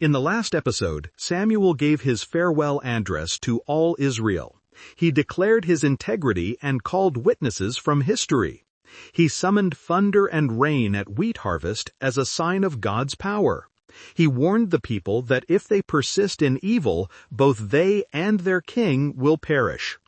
In the last episode, Samuel gave his farewell address to all Israel. He declared his integrity and called witnesses from history. He summoned thunder and rain at wheat harvest as a sign of God's power. He warned the people that if they persist in evil, both they and their king will perish.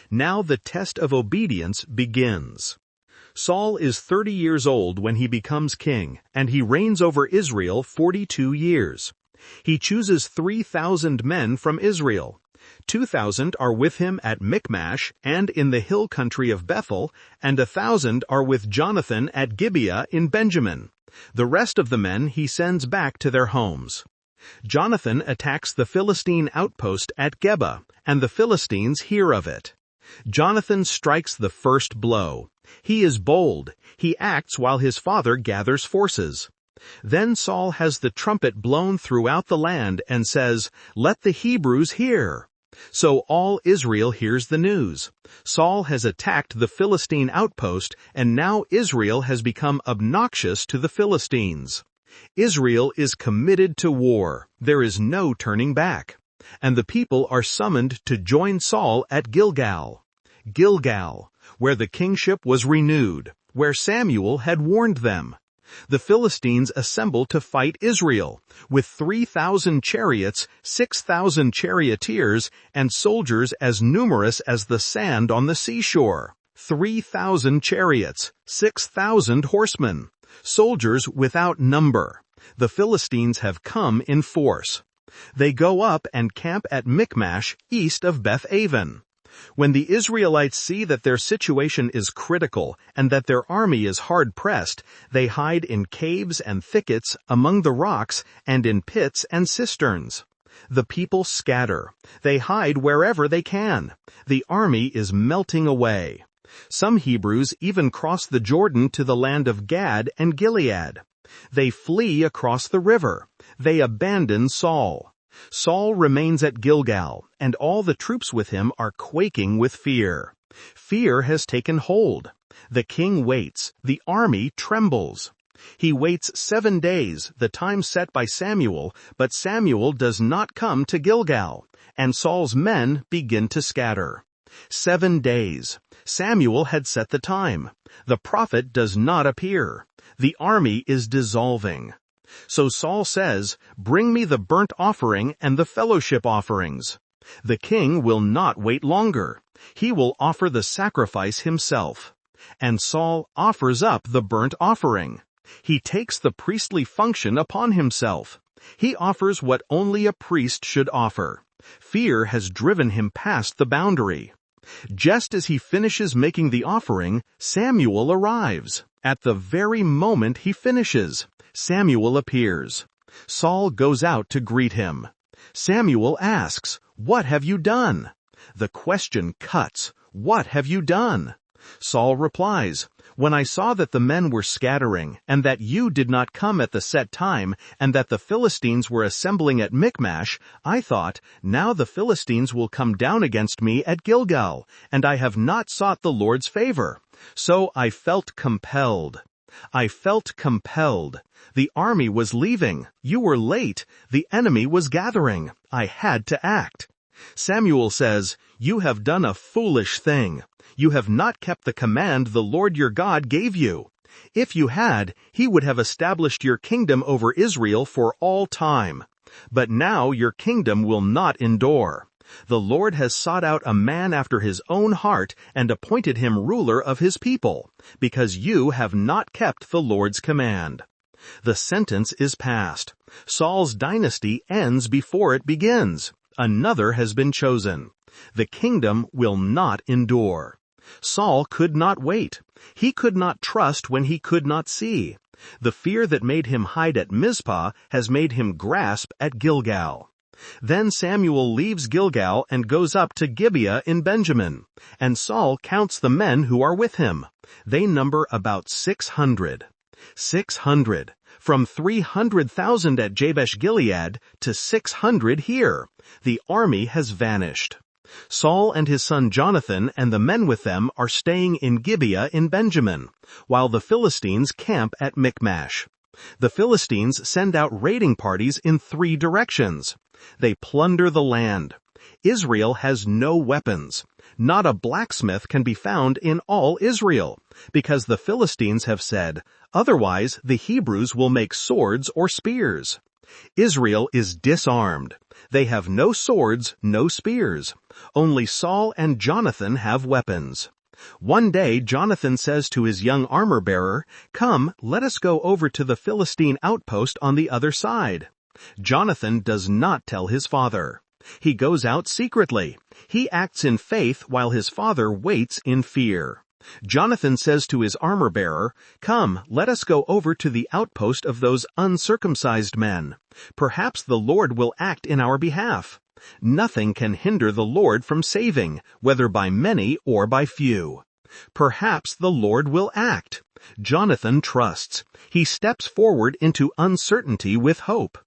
Now the test of obedience begins. Saul is 30 years old when he becomes king, and he reigns over Israel 42 years. He chooses 3,000 men from Israel. 2,000 are with him at Michmash and in the hill country of Bethel, and 1,000 are with Jonathan at Gibeah in Benjamin. The rest of the men he sends back to their homes. Jonathan attacks the Philistine outpost at Geba, and the Philistines hear of it. Jonathan strikes the first blow. He is bold. He acts while his father gathers forces. Then Saul has the trumpet blown throughout the land and says, "Let the Hebrews hear." So all Israel hears the news. Saul has attacked the Philistine outpost, and now Israel has become obnoxious to the Philistines. Israel is committed to war. There is no turning back. And the people are summoned to join Saul at Gilgal. Gilgal, where the kingship was renewed, where Samuel had warned them. The Philistines assemble to fight Israel, with 3,000 chariots, 6,000 charioteers, and soldiers as numerous as the sand on the seashore. 3,000 chariots, 6,000 horsemen, soldiers without number. The Philistines have come in force. They go up and camp at Michmash, east of Beth-aven. When the Israelites see that their situation is critical and that their army is hard-pressed, they hide in caves and thickets, among the rocks, and in pits and cisterns. The people scatter. They hide wherever they can. The army is melting away. Some Hebrews even cross the Jordan to the land of Gad and Gilead. They flee across the river. They abandon Saul. Saul remains at Gilgal, and all the troops with him are quaking with fear. Fear has taken hold. The king waits. The army trembles. He waits 7 days, the time set by Samuel, but Samuel does not come to Gilgal, and Saul's men begin to scatter. 7 days. Samuel had set the time. The prophet does not appear. The army is dissolving. So Saul says, "Bring me the burnt offering and the fellowship offerings." The king will not wait longer. He will offer the sacrifice himself. And Saul offers up the burnt offering. He takes the priestly function upon himself. He offers what only a priest should offer. Fear has driven him past the boundary. Just as he finishes making the offering, Samuel arrives. At the very moment he finishes, Samuel appears. Saul goes out to greet him. Samuel asks, "What have you done?" The question cuts. "What have you done?" Saul replies, "When I saw that the men were scattering, and that you did not come at the set time, and that the Philistines were assembling at Michmash, I thought, now the Philistines will come down against me at Gilgal, and I have not sought the Lord's favor. So I felt compelled. The army was leaving. You were late. The enemy was gathering. I had to act." Samuel says, "You have done a foolish thing. You have not kept the command the Lord your God gave you. If you had, he would have established your kingdom over Israel for all time. But now your kingdom will not endure. The Lord has sought out a man after his own heart and appointed him ruler of his people, because you have not kept the Lord's command." The sentence is passed. Saul's dynasty ends before it begins. Another has been chosen. The kingdom will not endure. Saul could not wait. He could not trust when he could not see. The fear that made him hide at Mizpah has made him grasp at Gilgal. Then Samuel leaves Gilgal and goes up to Gibeah in Benjamin, and Saul counts the men who are with him. They number about 600. 600. From 300,000 at Jabesh-Gilead to 600 here. The army has vanished. Saul and his son Jonathan and the men with them are staying in Gibeah in Benjamin, while the Philistines camp at Michmash. The Philistines send out raiding parties in 3 directions. They plunder the land. Israel has no weapons. Not a blacksmith can be found in all Israel, because the Philistines have said, otherwise the Hebrews will make swords or spears. Israel is disarmed. They have no swords, no spears. Only Saul and Jonathan have weapons. One day Jonathan says to his young armor-bearer, "Come, let us go over to the Philistine outpost on the other side." Jonathan does not tell his father. He goes out secretly. He acts in faith while his father waits in fear. Jonathan says to his armor-bearer, "Come, let us go over to the outpost of those uncircumcised men. Perhaps the Lord will act in our behalf." Nothing can hinder the Lord from saving, whether by many or by few. Perhaps the Lord will act. Jonathan trusts. He steps forward into uncertainty with hope.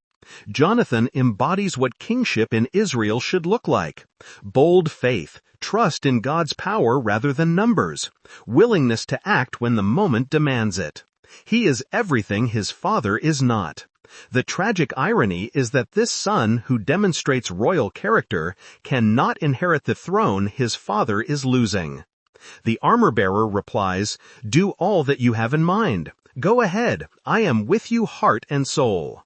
Jonathan embodies what kingship in Israel should look like. Bold faith, trust in God's power rather than numbers, willingness to act when the moment demands it. He is everything his father is not. The tragic irony is that this son who demonstrates royal character cannot inherit the throne his father is losing. The armor-bearer replies, "Do all that you have in mind. Go ahead, I am with you heart and soul."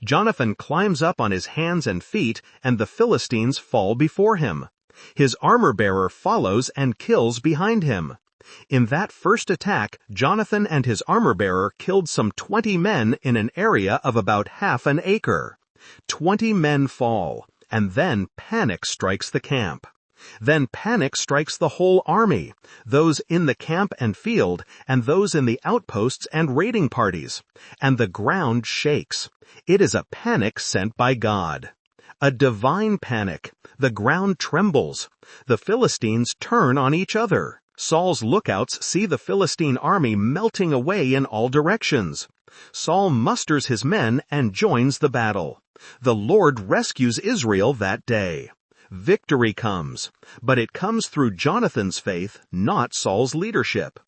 Jonathan climbs up on his hands and feet, and the Philistines fall before him. His armor-bearer follows and kills behind him. In that first attack, Jonathan and his armor-bearer killed some 20 men in an area of about half an acre. 20 men fall, and then panic strikes the camp. Then panic strikes the whole army, those in the camp and field, and those in the outposts and raiding parties, and the ground shakes. It is a panic sent by God. A divine panic. The ground trembles. The Philistines turn on each other. Saul's lookouts see the Philistine army melting away in all directions. Saul musters his men and joins the battle. The Lord rescues Israel that day. Victory comes, but it comes through Jonathan's faith, not Saul's leadership.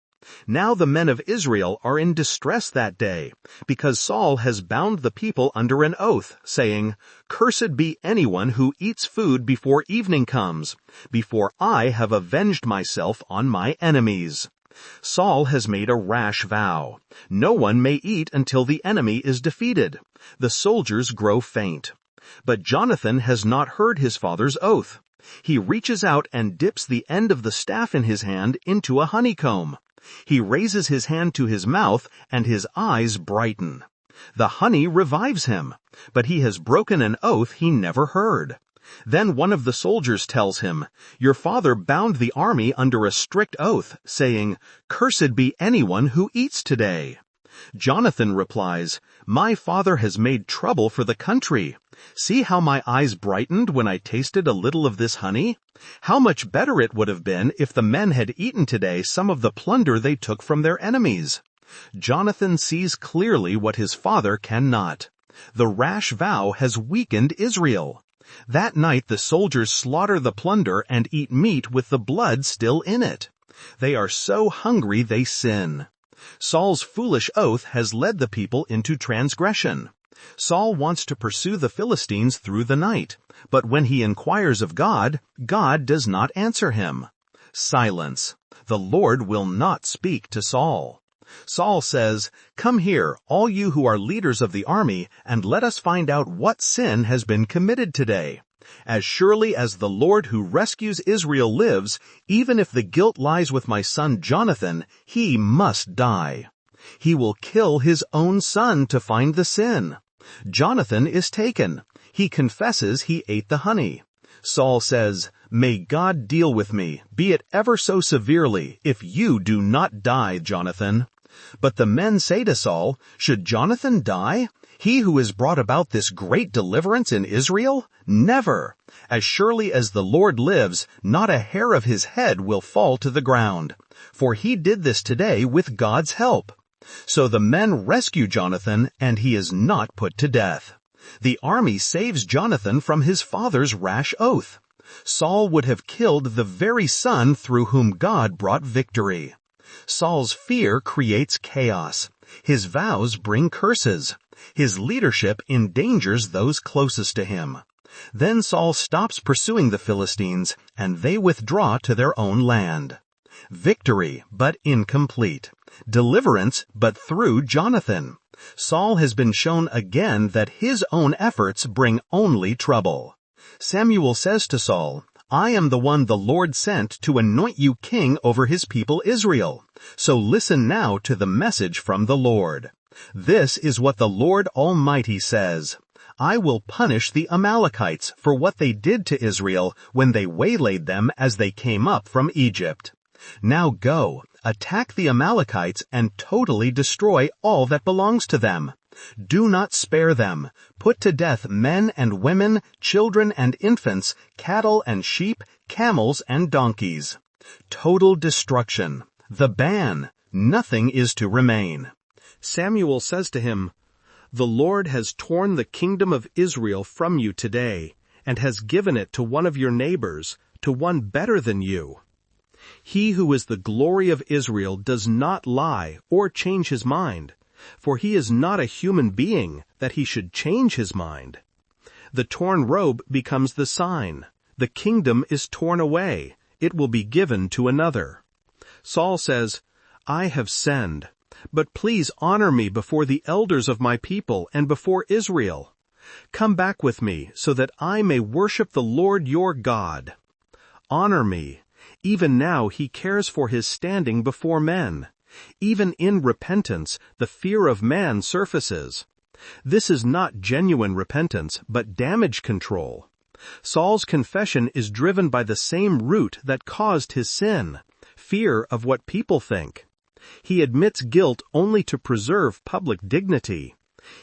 Now the men of Israel are in distress that day, because Saul has bound the people under an oath, saying, "Cursed be anyone who eats food before evening comes, before I have avenged myself on my enemies." Saul has made a rash vow. No one may eat until the enemy is defeated. The soldiers grow faint. But Jonathan has not heard his father's oath. He reaches out and dips the end of the staff in his hand into a honeycomb. He raises his hand to his mouth, and his eyes brighten. The honey revives him, but he has broken an oath he never heard. Then one of the soldiers tells him, "Your father bound the army under a strict oath, saying, 'Cursed be anyone who eats today.'" Jonathan replies, "My father has made trouble for the country. See how my eyes brightened when I tasted a little of this honey? How much better it would have been if the men had eaten today some of the plunder they took from their enemies." Jonathan sees clearly what his father cannot. The rash vow has weakened Israel. That night the soldiers slaughter the plunder and eat meat with the blood still in it. They are so hungry they sin. Saul's foolish oath has led the people into transgression. Saul wants to pursue the Philistines through the night, but when he inquires of God, God does not answer him. Silence. The Lord will not speak to Saul. Saul says, "Come here, all you who are leaders of the army, and let us find out what sin has been committed today. As surely as the Lord who rescues Israel lives, even if the guilt lies with my son Jonathan, he must die. He will kill his own son to find the sin." Jonathan is taken. He confesses he ate the honey. Saul says, "May God deal with me, be it ever so severely, if you do not die, Jonathan." But the men say to Saul, "Should Jonathan die? He who has brought about this great deliverance in Israel? Never! As surely as the Lord lives, not a hair of his head will fall to the ground. For he did this today with God's help." So the men rescue Jonathan, and he is not put to death. The army saves Jonathan from his father's rash oath. Saul would have killed the very son through whom God brought victory. Saul's fear creates chaos. His vows bring curses. His leadership endangers those closest to him. Then Saul stops pursuing the Philistines, and they withdraw to their own land. Victory, but incomplete. Deliverance, but through Jonathan. Saul has been shown again that his own efforts bring only trouble. Samuel says to Saul, "I am the one the Lord sent to anoint you king over his people Israel. So listen now to the message from the Lord. This is what the Lord Almighty says. I will punish the Amalekites for what they did to Israel when they waylaid them as they came up from Egypt. Now go, attack the Amalekites and totally destroy all that belongs to them. Do not spare them. Put to death men and women, children and infants, cattle and sheep, camels and donkeys. Total destruction. The ban. Nothing is to remain." Samuel says to him, "The Lord has torn the kingdom of Israel from you today, and has given it to one of your neighbors, to one better than you. He who is the glory of Israel does not lie or change his mind, for he is not a human being that he should change his mind. The torn robe becomes the sign. The kingdom is torn away. It will be given to another." Saul says, "I have sinned, but please honor me before the elders of my people and before Israel. Come back with me so that I may worship the Lord your God. Honor me." Even now he cares for his standing before men. Even in repentance, the fear of man surfaces. This is not genuine repentance, but damage control. Saul's confession is driven by the same root that caused his sin, fear of what people think. He admits guilt only to preserve public dignity.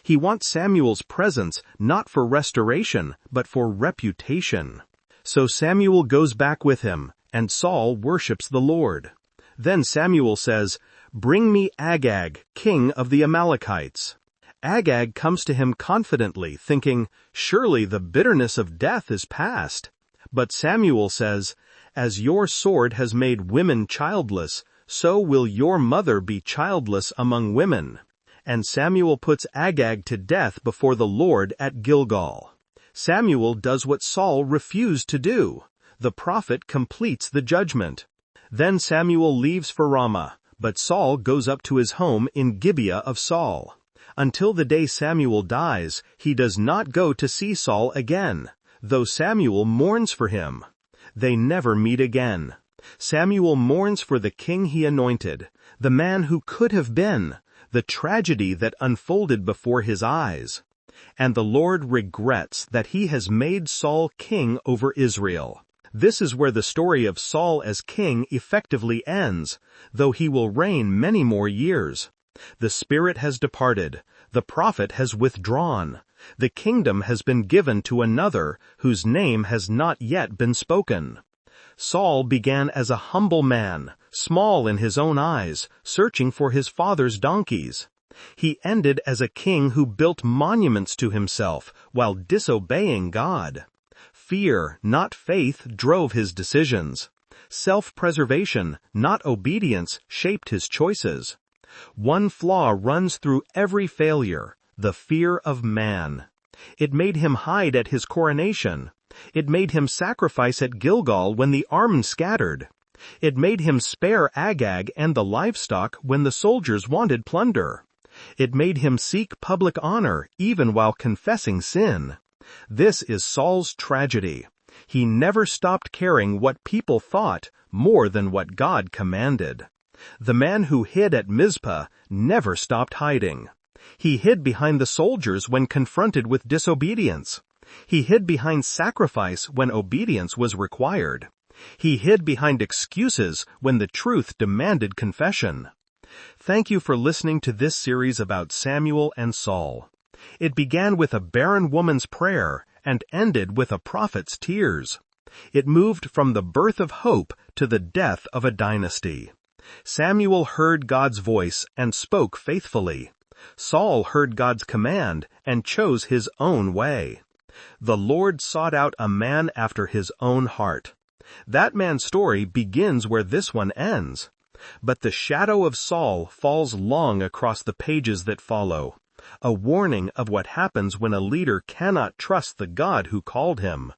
He wants Samuel's presence not for restoration, but for reputation. So Samuel goes back with him, and Saul worships the Lord. Then Samuel says, "Bring me Agag, king of the Amalekites." Agag comes to him confidently, thinking, "Surely the bitterness of death is past." But Samuel says, "As your sword has made women childless, so will your mother be childless among women." And Samuel puts Agag to death before the Lord at Gilgal. Samuel does what Saul refused to do. The prophet completes the judgment. Then Samuel leaves for Ramah, but Saul goes up to his home in Gibeah of Saul. Until the day Samuel dies, he does not go to see Saul again, though Samuel mourns for him. They never meet again. Samuel mourns for the king he anointed, the man who could have been, the tragedy that unfolded before his eyes. And the Lord regrets that he has made Saul king over Israel. This is where the story of Saul as king effectively ends, though he will reign many more years. The Spirit has departed, the prophet has withdrawn, the kingdom has been given to another whose name has not yet been spoken. Saul began as a humble man, small in his own eyes, searching for his father's donkeys. He ended as a king who built monuments to himself while disobeying God. Fear, not faith, drove his decisions. Self-preservation, not obedience, shaped his choices. One flaw runs through every failure, the fear of man. It made him hide at his coronation. It made him sacrifice at Gilgal when the army scattered. It made him spare Agag and the livestock when the soldiers wanted plunder. It made him seek public honor even while confessing sin. This is Saul's tragedy. He never stopped caring what people thought more than what God commanded. The man who hid at Mizpah never stopped hiding. He hid behind the soldiers when confronted with disobedience. He hid behind sacrifice when obedience was required. He hid behind excuses when the truth demanded confession. Thank you for listening to this series about Samuel and Saul. It began with a barren woman's prayer and ended with a prophet's tears. It moved from the birth of hope to the death of a dynasty. Samuel heard God's voice and spoke faithfully. Saul heard God's command and chose his own way. The Lord sought out a man after his own heart. That man's story begins where this one ends. But the shadow of Saul falls long across the pages that follow, a warning of what happens when a leader cannot trust the God who called him.